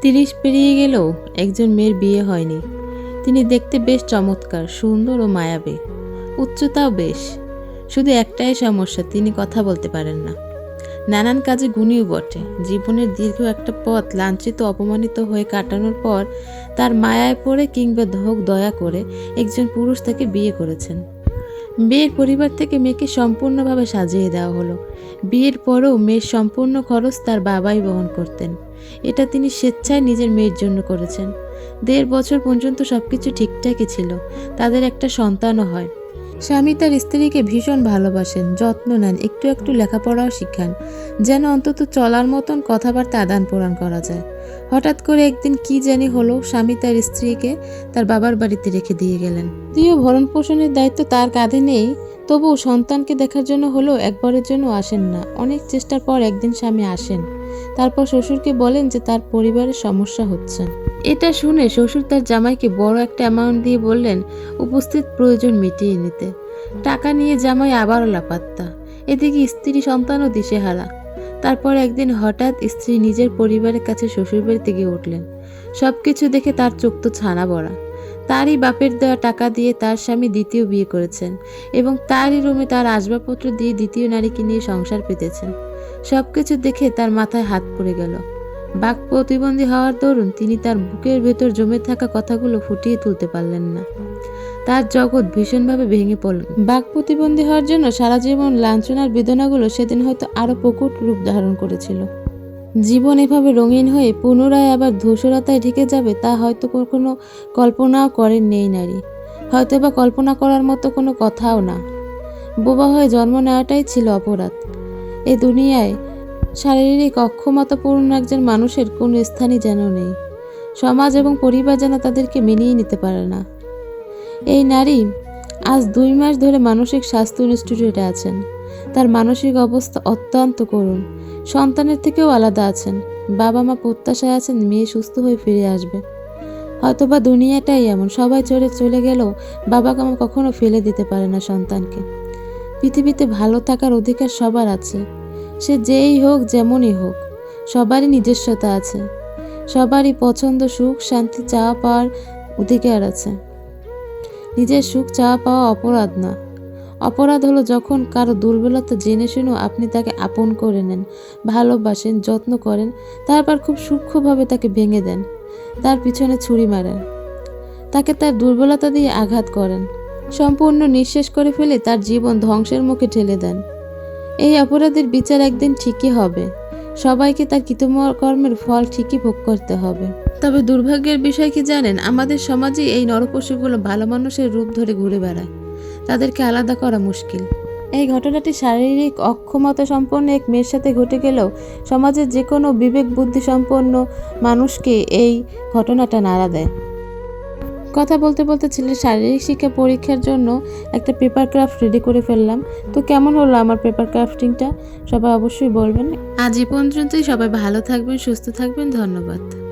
৩০ পেরিয়ে গেলেও একজন মেয়ের বিয়ে হয়নি। তিনি দেখতে বেশ চমৎকার, সুন্দর ও মায়াবী, উচ্চতাও বেশ। শুধু একটাই সমস্যা, তিনি কথা বলতে পারেন না। নানান কাজে গুণীও বটে। জীবনের দীর্ঘ একটা পথ লাঞ্ছিত অপমানিত হয়ে কাটানোর পর তার মায়ায় পড়ে কিংবা হোক দয়া করে একজন পুরুষ তাকে বিয়ে করেছেন। বিয়ের পরিবার থেকে মেয়েকে সম্পূর্ণভাবে সাজিয়ে দেওয়া হলো। বিয়ের পরেও মেয়ের সম্পূর্ণ খরচ তার বাবাই বহন করতেন। এটা তিনি স্বেচ্ছায় নিজের মেয়ের জন্য করেছেন। ১.৫ বছর পর্যন্ত সবকিছু ঠিকঠাকই ছিল। তাদের একটা সন্তানও হয়। স্বামী তার স্ত্রীকে ভীষণ ভালোবাসেন, যত্ন নেন, একটু একটু লেখাপড়াও শিখান, যেন অন্তত চলার মতন কথাবার্তা আদান প্রদান করা যায়। হঠাৎ করে একদিন কি জানি হলো, স্বামী তার স্ত্রীকে তার বাবার বাড়িতে রেখে দিয়ে গেলেন। যদিও ভরণ পোষণের দায়িত্ব তার কাঁধে নেই, তবুও সন্তানকে দেখার জন্য হলেও একবারের জন্য আসেন না। অনেক চেষ্টার পর একদিন স্বামী আসেন। তারপর শ্বশুরকে বলেন যে তার পরিবারের সমস্যা হচ্ছে। এটা শুনে শ্বশুর তার জামাইকে বড় একটা অ্যামাউন্ট দিয়ে বললেন উপস্থিত প্রয়োজন মিটিয়ে নিতে। টাকা নিয়ে জামাই আবারও লাপাত্তা। এদিকে স্ত্রী সন্তানও দিশেহারা। তারপর একদিন হঠাৎ স্ত্রী নিজের পরিবারের কাছে শ্বশুরবাড়িতে গিয়ে উঠলেন। সব কিছু দেখে তার চোখ তো ছানা বড়া। তারই বাপের দেওয়া টাকা দিয়ে তার স্বামী দ্বিতীয় বিয়ে করেছেন এবং তারই রুমে তার আসবাবপত্র দিয়ে দ্বিতীয় নারীকে নিয়ে সংসার পেতেছেন। সব কিছু দেখে তার মাথায় হাত পড়ে গেল। বাক প্রতিবন্ধী হওয়ার দরুন তিনি তার বুকের ভেতর জমে থাকা কথাগুলো ফুটিয়ে তুলতে পারলেন না। তার জগৎ ভীষণভাবে ভেঙে পড়ল। বাক প্রতিবন্ধী হওয়ার জন্য সারা জীবন লাঞ্ছনার বেদনাগুলো সেদিন হয়তো আরো প্রকট রূপ ধারণ করেছিল। জীবন এভাবে রঙিন হয়ে পুনরায় আবার ধূসরতায় ঢেকে যাবে তা হয়তো কখনো কল্পনাও করেননি এই নারী। হয়তো বা কল্পনা করার মতো কোনো কথাও না। বোবা হয়ে জন্ম নেওয়াটাই ছিল অপরাধ। এই দুনিয়ায় শারীরিক অক্ষমতাপূর্ণ একজন মানুষের কোনো স্থানই যেন নেই। সমাজ এবং পরিবার যেন তাদেরকে মেনেই নিতে পারে না। এই নারী আজ ২ মাস ধরে মানসিক স্বাস্থ্য ইনস্টিটিউটে আছেন। তার মানসিক অবস্থা অত্যন্ত করুণ। সন্তানের থেকেও আলাদা আছেন। বাবা মা প্রত্যাশায় আছেন মেয়ে সুস্থ হয়ে ফিরে আসবে। হয়তোবা দুনিয়াটাই এমন, সবাই চলে গেলেও বাবা মা কখনো ফেলে দিতে পারে না সন্তানকে। পৃথিবীতে ভালো থাকার অধিকার সবার আছে। সে যেই হোক, যেমনই হোক, সবারই নিজস্বতা আছে। সবারই পছন্দ, সুখ, শান্তি চাওয়া পাওয়ার অধিকার আছে। নিজের সুখ চাওয়া পাওয়া অপরাধ না। অপরাধ হলো যখন কারো দুর্বলতা জেনে শুনেও আপনি তাকে আপন করে নেন, ভালোবাসেন, যত্ন করেন, তারপর খুব সূক্ষ্মভাবে তাকে ভেঙে দেন, তার পিছনে ছুরি মারেন, তাকে তার দুর্বলতা দিয়ে আঘাত করেন, সম্পূর্ণ নিঃশেষ করে ফেলে তার জীবন ধ্বংসের মুখে ঠেলে দেন। এই অপরাধের বিচার একদিন ঠিকই হবে। সবাইকে তার কৃতকর্মের ফল ঠিকই ভোগ করতে হবে। তবে দুর্ভাগ্যের বিষয় কি জানেন, আমাদের সমাজে এই নরপশুগুলো ভালো মানুষের রূপ ধরে ঘুরে বেড়ায়। তাদেরকে আলাদা করা মুশকিল। এই ঘটনাটি শারীরিক অক্ষমতা সম্পন্ন এক মেয়ের সাথে ঘটে গেলেও সমাজের যে কোনো বিবেক বুদ্ধি সম্পন্ন মানুষকে এই ঘটনাটা নাড়া দেয়। কথা বলতে বলতে ছেলের শারীরিক শিক্ষা পরীক্ষার জন্য একটা পেপার ক্রাফট রেডি করে ফেললাম। তো কেমন হলো আমার পেপার ক্রাফটিংটা সবাই অবশ্যই বলবেন। আজ এই পর্যন্তই। সবাই ভালো থাকবেন, সুস্থ থাকবেন। ধন্যবাদ।